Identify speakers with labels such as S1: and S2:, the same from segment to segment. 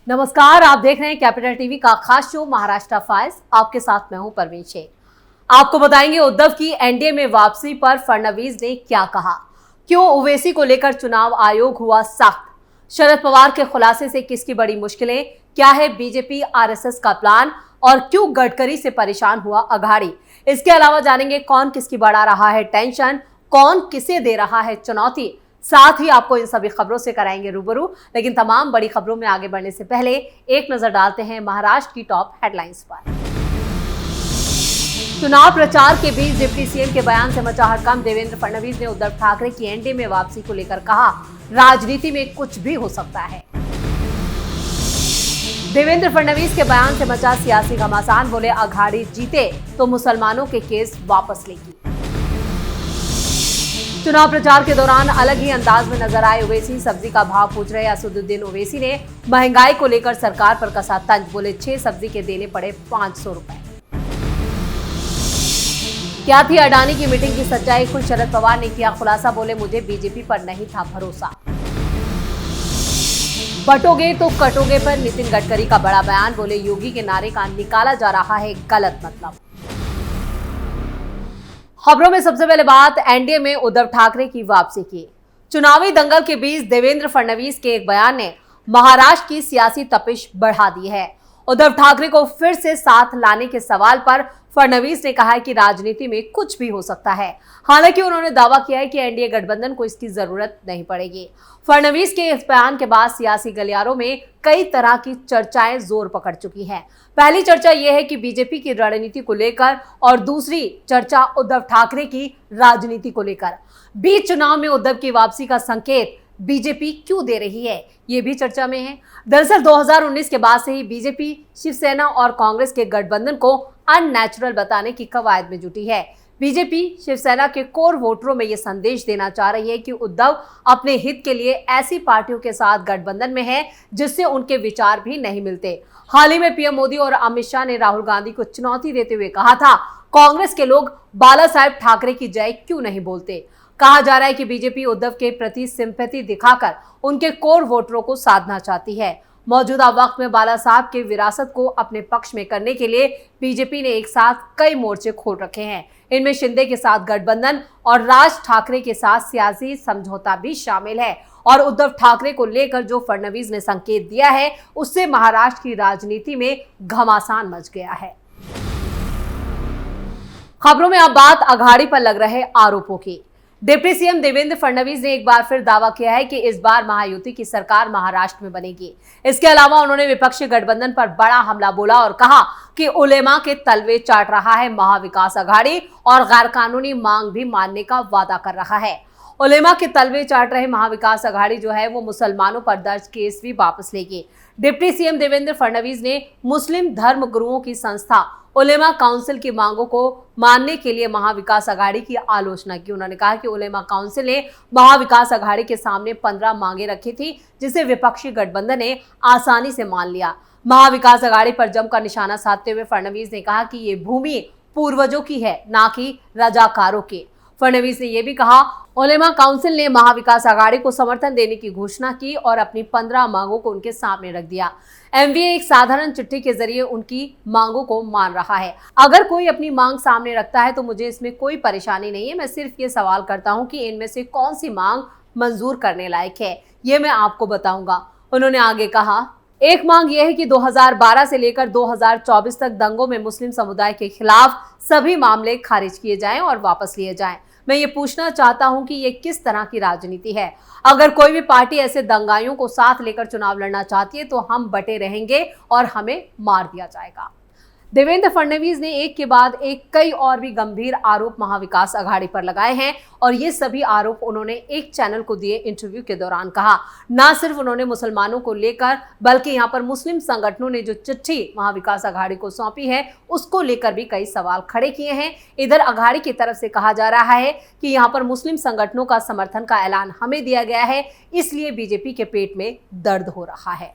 S1: नमस्कार, आप देख रहे हैं कैपिटल टीवी का खास शो महाराष्ट्र फाइल्स। आपके साथ मैं हूं परवीन। आपको बताएंगे उद्धव की एनडीए में वापसी पर फडणवीस ने क्या कहा, क्यों ओवैसी को लेकर चुनाव आयोग हुआ सख्त, शरद पवार के खुलासे से किसकी बड़ी मुश्किलें, क्या है बीजेपी आरएसएस का प्लान और क्यों गडकरी से परेशान हुआ अघाड़ी। इसके अलावा जानेंगे कौन किसकी बढ़ा रहा है टेंशन, कौन किसे दे रहा है चुनौती। साथ ही आपको इन सभी खबरों से कराएंगे रूबरू। लेकिन तमाम बड़ी खबरों में आगे बढ़ने से पहले एक नजर डालते हैं महाराष्ट्र की टॉप हेडलाइंस पर। चुनाव प्रचार के बीच डिप्टी सीएम के बयान से मचा हड़कंप। देवेंद्र फडणवीस ने उद्धव ठाकरे की एनडीए में वापसी को लेकर कहा, राजनीति में कुछ भी हो सकता है। देवेंद्र फडणवीस के बयान से मचा सियासी घमासान। बोले, अघाड़ी जीते तो मुसलमानों के केस वापस लेगी। चुनाव प्रचार के दौरान अलग ही अंदाज में नजर आए ओवैसी। सब्जी का भाव पूछ रहे असदुद्दीन ओवैसी ने महंगाई को लेकर सरकार पर कसा तंज। बोले, 6 सब्जी के देने पड़े 500 रुपए। क्या थी अडानी की मीटिंग की सच्चाई, खुद शरद पवार ने किया खुलासा। बोले, मुझे बीजेपी पर नहीं था भरोसा। बटोगे तो कटोगे पर नितिन गडकरी का बड़ा बयान। बोले, योगी के नारे का निकाला जा रहा है गलत मतलब। खबरों में सबसे पहले बात एनडीए में उद्धव ठाकरे की वापसी की। चुनावी दंगल के बीच देवेंद्र फडणवीस के एक बयान ने महाराष्ट्र की सियासी तपिश बढ़ा दी है। उद्धव ठाकरे को फिर से साथ लाने के सवाल पर फडणवीस ने कहा है कि राजनीति में कुछ भी हो सकता है। हालांकि उन्होंने दावा किया है कि एनडीए गठबंधन को इसकी जरूरत नहीं पड़ेगी। फडणवीस के इस बयान के बाद सियासी गलियारों में कई तरह की चर्चाएं जोर पकड़ चुकी हैं। पहली चर्चा यह है कि बीजेपी की रणनीति को लेकर और दूसरी चर्चा उद्धव ठाकरे की राजनीति को लेकर। बीच चुनाव में उद्धव की वापसी का संकेत बीजेपी क्यों दे रही है, ये भी चर्चा में है। दरअसल 2019 के बाद से ही बीजेपी शिवसेना और कांग्रेस के गठबंधन को अननेचुरल बताने की कवायद में जुटी है। बीजेपी शिवसेना के कोर वोटरों में यह संदेश देना चाह रही है कि उद्धव अपने हित के लिए ऐसी पार्टियों के साथ गठबंधन में है जिससे उनके विचार भी नहीं मिलते। हाल ही में पीएम मोदी और अमित शाह ने राहुल गांधी को चुनौती देते हुए कहा था, कांग्रेस के लोग बाला साहेब ठाकरे की जय क्यों नहीं बोलते। कहा जा रहा है कि बीजेपी उद्धव के प्रति सिंपैथी दिखाकर उनके कोर वोटरों को साधना चाहती है। मौजूदा वक्त में बाला साहब के विरासत को अपने पक्ष में करने के लिए बीजेपी ने एक साथ कई मोर्चे खोल रखे हैं। इनमें शिंदे के साथ गठबंधन और राज ठाकरे के साथ सियासी समझौता भी शामिल है। और उद्धव ठाकरे को लेकर जो फडणवीस ने संकेत दिया है, उससे महाराष्ट्र की राजनीति में घमासान मच गया है। खबरों में अब बात अघाड़ी पर लग रहे आरोपों की। डिप्टी सीएम देवेंद्र फडणवीस ने एक बार फिर दावा किया है कि इस बार महायुति की सरकार महाराष्ट्र में बनेगी। इसके अलावा उन्होंने विपक्षी गठबंधन पर बड़ा हमला बोला और कहा कि उलेमा के तलवे चाट रहा है महाविकास अघाड़ी और गैरकानूनी मांग भी मानने का वादा कर रहा है। उलेमा के तलवे चाट रहे महाविकास अघाड़ी जो है वो मुसलमानों पर दर्ज केस भी वापस लेगी। डिप्टी सीएम देवेंद्र फडणवीस ने मुस्लिम धर्म गुरुओं की संस्था उलेमा काउंसिल की मांगों को मानने के लिए महाविकास अघाड़ी की आलोचना की। उन्होंने कहा कि उलेमा काउंसिल ने महाविकास अघाड़ी के सामने 15 मांगे रखी थी, जिसे विपक्षी गठबंधन ने आसानी से मान लिया। महाविकास अघाड़ी पर जमकर निशाना साधते हुए फडणवीस ने कहा कि ये भूमि पूर्वजों की है, ना कि रजाकारों की। फडणवीस ने यह भी कहा, उलेमा काउंसिल ने महाविकास अघाड़ी को समर्थन देने की घोषणा की और अपनी 15 मांगों को उनके सामने रख दिया। एमवीए एक साधारण चिट्ठी के जरिए उनकी मांगों को मान रहा है। अगर कोई अपनी मांग सामने रखता है तो मुझे इसमें कोई परेशानी नहीं है। मैं सिर्फ ये सवाल करता हूं कि इनमें से कौन सी मांग मंजूर करने लायक है, ये मैं आपको बताऊंगा। उन्होंने आगे कहा, एक मांग यह है कि 2012 से लेकर 2024 तक दंगों में मुस्लिम समुदाय के खिलाफ सभी मामले खारिज किए जाएं और वापस लिए जाएं। मैं ये पूछना चाहता हूं कि ये किस तरह की राजनीति है। अगर कोई भी पार्टी ऐसे दंगाइयों को साथ लेकर चुनाव लड़ना चाहती है तो हम बटे रहेंगे और हमें मार दिया जाएगा। देवेंद्र फडणवीस ने एक के बाद एक कई और भी गंभीर आरोप महाविकास अघाड़ी पर लगाए हैं और ये सभी आरोप उन्होंने एक चैनल को दिए इंटरव्यू के दौरान कहा। न सिर्फ उन्होंने मुसलमानों को लेकर बल्कि यहाँ पर मुस्लिम संगठनों ने जो चिट्ठी महाविकास अघाड़ी को सौंपी है उसको लेकर भी कई सवाल खड़े किए हैं। इधर अघाड़ी की तरफ से कहा जा रहा है कि यहाँ पर मुस्लिम संगठनों का समर्थन का ऐलान हमें दिया गया है, इसलिए बीजेपी के पेट में दर्द हो रहा है।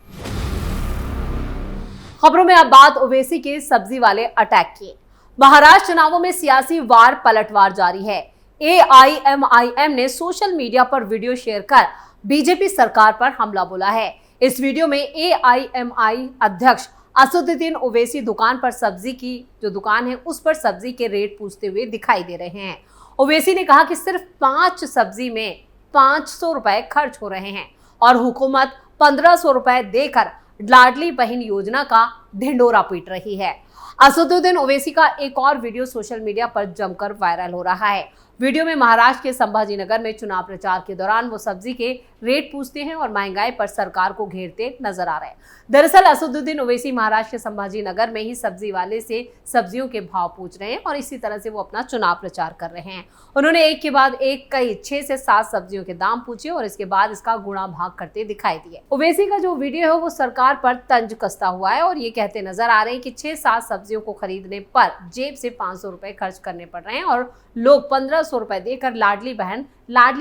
S1: खबरों में अब बात ओवैसी के सब्जी वाले अटैक की। महाराष्ट्र चुनावों में सियासी वार पलटवार जारी है। एआईएमआईएम ने सोशल मीडिया पर वीडियो शेयर कर बीजेपी सरकार पर हमला बोला है। इस वीडियो में AIMI अध्यक्ष असदुद्दीन ओवैसी दुकान पर सब्जी की जो दुकान है उस पर सब्जी के रेट पूछते हुए दिखाई दे रहे हैं। ओवैसी ने कहा कि सिर्फ 5 सब्जी में 500 रुपए खर्च हो रहे हैं और हुकूमत 1500 रुपए देकर लाडली बहन योजना का ढिंडोरा पीट रही है। असदुद्दीन ओवैसी का एक और वीडियो सोशल मीडिया पर जमकर वायरल हो रहा है। वीडियो में महाराष्ट्र के संभाजीनगर में चुनाव प्रचार के दौरान वो सब्जी के रेट पूछते हैं और महंगाई पर सरकार को घेरते नजर आ रहे हैं। दरअसल असदुद्दीन ओवैसी महाराष्ट्र के संभाजीनगर में ही सब्जी वाले से सब्जियों के भाव पूछ रहे हैं और इसी तरह से वो अपना चुनाव प्रचार कर रहे हैं। उन्होंने एक के बाद एक कई 6 से 7 सब्जियों के दाम पूछे और इसके बाद इसका गुणा भाग करते दिखाई दिए। ओवैसी का जो वीडियो है वो सरकार पर तंज कसता हुआ है और ये कहते नजर आ रहे हैं कि 6-7 सब्जियों को खरीदने पर जेब से 500 रुपए खर्च करने पड़ रहे हैं और लोग 1500 रुपए देकर लाडली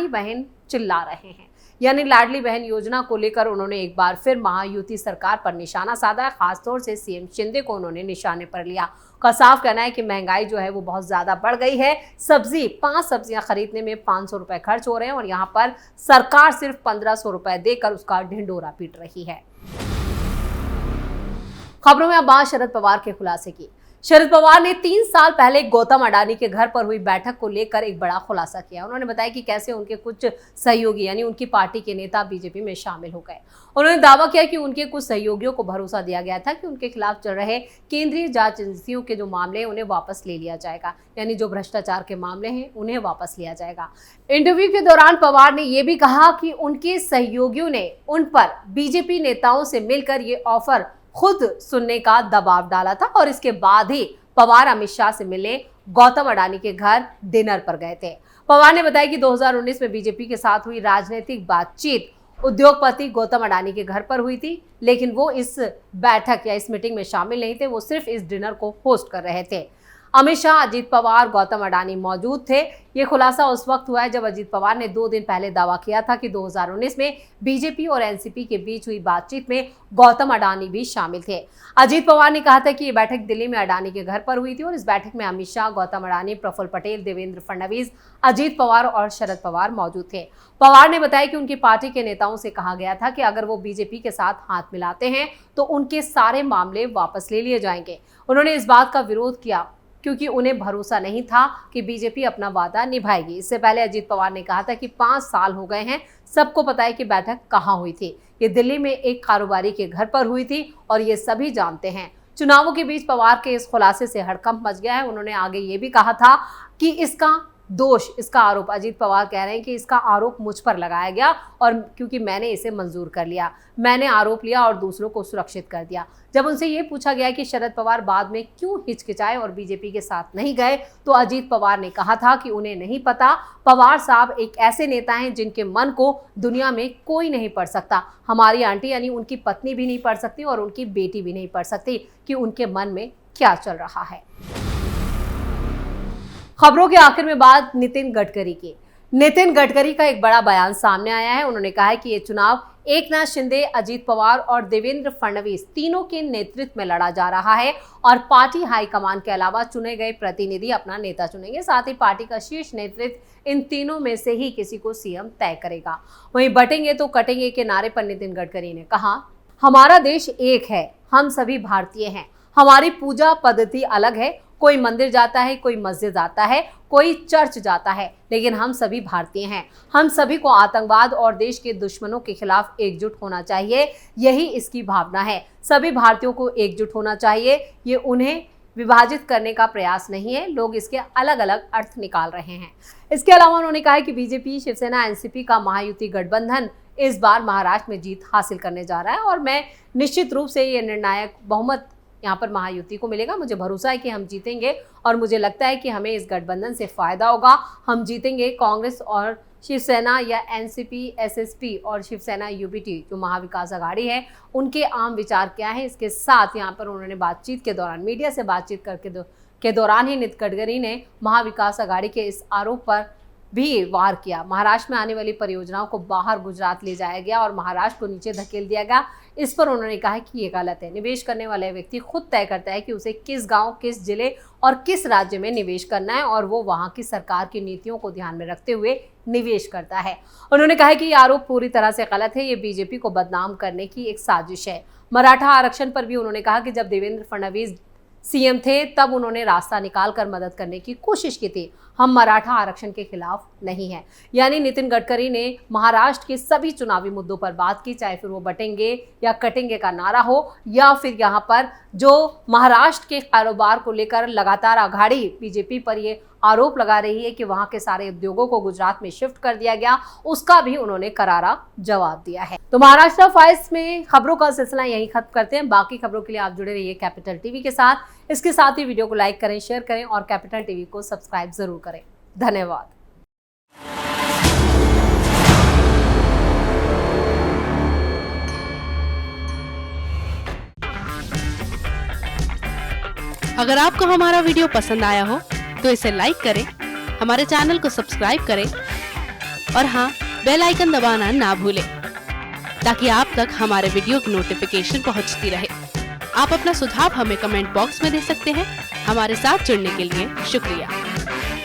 S1: बहन चिल्ला रहे हैं। यानी लाडली बहन योजना को लेकर उन्होंने एक बार फिर महायुति सरकार पर निशाना साधा। खासतौर से सीएम शिंदे को उन्होंने निशाने पर लिया। का साफ कहना है कि महंगाई जो है वो बहुत ज्यादा बढ़ गई है। 5 सब्जियां खरीदने में 500 रुपए खर्च हो रहे हैं और यहाँ पर सरकार सिर्फ 1500 रुपए देकर उसका ढिंडोरा पीट रही है। खबरों में अब बात शरद पवार के खुलासे की। शरद पवार ने 3 साल पहले गौतम अडानी के घर पर हुई बैठक को लेकर एक बड़ा खुलासा किया। उन्होंने बताया कि कैसे उनके कुछ सहयोगी यानी उनकी पार्टी के नेता बीजेपी में शामिल हो गए। उन्होंने दावा किया कि उनके कुछ सहयोगियों को भरोसा दिया गया था कि उनके खिलाफ चल रहे केंद्रीय जांच एजेंसियों के जो मामले हैं उन्हें वापस ले लिया जाएगा, यानी जो भ्रष्टाचार के मामले हैं उन्हें वापस लिया जाएगा। इंटरव्यू के दौरान पवार ने यह भी कहा कि उनके सहयोगियों ने उन पर बीजेपी नेताओं से मिलकर ये ऑफर खुद सुनने का दबाव डाला था और इसके बाद ही पवार अमित शाह से मिलने गौतम अडानी के घर डिनर पर गए थे। पवार ने बताया कि 2019 में बीजेपी के साथ हुई राजनीतिक बातचीत उद्योगपति गौतम अडानी के घर पर हुई थी, लेकिन वो इस बैठक या इस मीटिंग में शामिल नहीं थे। वो सिर्फ इस डिनर को होस्ट कर रहे थे। अमित शाह, अजीत पवार, गौतम अडानी मौजूद थे। ये खुलासा उस वक्त हुआ है जब अजीत पवार ने 2 दिन पहले दावा किया था कि 2019 में बीजेपी और एनसीपी के बीच हुई बातचीत में गौतम अडानी भी शामिल थे। अजीत पवार ने कहा था कि ये बैठक दिल्ली में अडानी के घर पर हुई थी और इस बैठक में अमित शाह, गौतम अडानी, प्रफुल्ल पटेल, देवेंद्र फडणवीस, अजीत पवार और शरद पवार मौजूद थे। पवार ने बताया कि उनकी पार्टी के नेताओं से कहा गया था कि अगर वो बीजेपी के साथ हाथ मिलाते हैं तो उनके सारे मामले वापस ले लिए जाएंगे। उन्होंने इस बात का विरोध किया क्योंकि उन्हें भरोसा नहीं था कि बीजेपी अपना वादा निभाएगी। इससे पहले अजीत पवार ने कहा था कि 5 साल हो गए हैं, सबको पता है कि बैठक कहाँ हुई थी। ये दिल्ली में एक कारोबारी के घर पर हुई थी और ये सभी जानते हैं। चुनावों के बीच पवार के इस खुलासे से हड़कंप मच गया है। उन्होंने आगे ये भी कहा था कि इसका आरोप अजीत पवार कह रहे हैं कि इसका आरोप मुझ पर लगाया गया और क्योंकि मैंने इसे मंजूर कर लिया, मैंने आरोप लिया और दूसरों को सुरक्षित कर दिया। जब उनसे ये पूछा गया कि शरद पवार बाद में क्यों हिचकिचाए और बीजेपी के साथ नहीं गए, तो अजीत पवार ने कहा था कि उन्हें नहीं पता। पवार साहब एक ऐसे नेता हैं जिनके मन को दुनिया में कोई नहीं पढ़ सकता। हमारी आंटी यानी उनकी पत्नी भी नहीं पढ़ सकती और उनकी बेटी भी नहीं पढ़ सकती कि उनके मन में क्या चल रहा है। खबरों के आखिर में बात नितिन गडकरी की। नितिन गडकरी का एक बड़ा बयान सामने आया है। उन्होंने कहा है कि ये चुनाव एकनाथ शिंदे, अजीत पवार और देवेंद्र फडणवीस तीनों के नेतृत्व में लड़ा जा रहा है और पार्टी हाईकमान के अलावा चुने गए प्रतिनिधि अपना नेता चुनेंगे। साथ ही पार्टी का शीर्ष नेतृत्व इन तीनों में से ही किसी को सीएम तय करेगा। वहीं बटेंगे तो कटेंगे के नारे पर नितिन गडकरी ने कहा, हमारा देश एक है, हम सभी भारतीय हैं। हमारी पूजा पद्धति अलग है, कोई मंदिर जाता है, कोई मस्जिद जाता है, कोई चर्च जाता है, लेकिन हम सभी भारतीय हैं। हम सभी को आतंकवाद और देश के दुश्मनों के खिलाफ एकजुट होना चाहिए, यही इसकी भावना है। सभी भारतीयों को एकजुट होना चाहिए। ये उन्हें विभाजित करने का प्रयास नहीं है। लोग इसके अलग अलग अर्थ निकाल रहे हैं। इसके अलावा उन्होंने कहा कि बीजेपी, शिवसेना, एनसीपी का महायुति गठबंधन इस बार महाराष्ट्र में जीत हासिल करने जा रहा है और मैं निश्चित रूप से ये निर्णायक बहुमत यहाँ पर महायुति को मिलेगा। मुझे भरोसा है कि हम जीतेंगे और मुझे लगता है कि हमें इस गठबंधन से फायदा होगा। हम जीतेंगे। कांग्रेस और शिवसेना या एनसीपी, एसएसपी और शिवसेना यूबीटी जो महाविकास आघाड़ी है, उनके आम विचार क्या है। इसके साथ यहाँ पर उन्होंने बातचीत के दौरान, मीडिया से बातचीत के दौरान ही नितिन गडकरी ने महाविकास आघाड़ी के इस आरोप पर भी वार किया। महाराष्ट्र में आने वाली परियोजनाओं को बाहर गुजरात ले जाया गया और महाराष्ट्र को नीचे धकेल दिया गया। इस पर उन्होंने कहा कि ये गलत है। निवेश करने वाले व्यक्ति खुद तय करता है कि उसे किस गांव, किस जिले और किस राज्य में निवेश करना है और वो वहां की सरकार की नीतियों को ध्यान में रखते हुए निवेश करता है। उन्होंने कहा कि ये आरोप पूरी तरह से गलत है। ये बीजेपी को बदनाम करने की एक साजिश है। मराठा आरक्षण पर भी उन्होंने कहा कि जब देवेंद्र फडणवीस सीएम थे तब उन्होंने रास्ता निकालकर मदद करने की कोशिश की थी। हम मराठा आरक्षण के खिलाफ नहीं हैं। यानी नितिन गडकरी ने महाराष्ट्र के सभी चुनावी मुद्दों पर बात की, चाहे फिर वो बटेंगे या कटेंगे का नारा हो या फिर यहाँ पर जो महाराष्ट्र के कारोबार को लेकर लगातार आघाड़ी बीजेपी पर ये आरोप लगा रही है कि वहां के सारे उद्योगों को गुजरात में शिफ्ट कर दिया गया, उसका भी उन्होंने करारा जवाब दिया है। तो महाराष्ट्र फाइल्स में खबरों का सिलसिला यहीं खत्म करते हैं। बाकी खबरों के लिए आप जुड़े रहिए कैपिटल टीवी के साथ। इसके साथ ही वीडियो को लाइक करें, शेयर करें और कैपिटल टीवी को सब्सक्राइब जरूर करें। धन्यवाद।
S2: अगर आपको हमारा वीडियो पसंद आया हो तो इसे लाइक करें, हमारे चैनल को सब्सक्राइब करें और हाँ, बेल आइकन दबाना ना भूलें ताकि आप तक हमारे वीडियो की नोटिफिकेशन पहुंचती रहे। आप अपना सुझाव हमें कमेंट बॉक्स में दे सकते हैं। हमारे साथ जुड़ने के लिए शुक्रिया।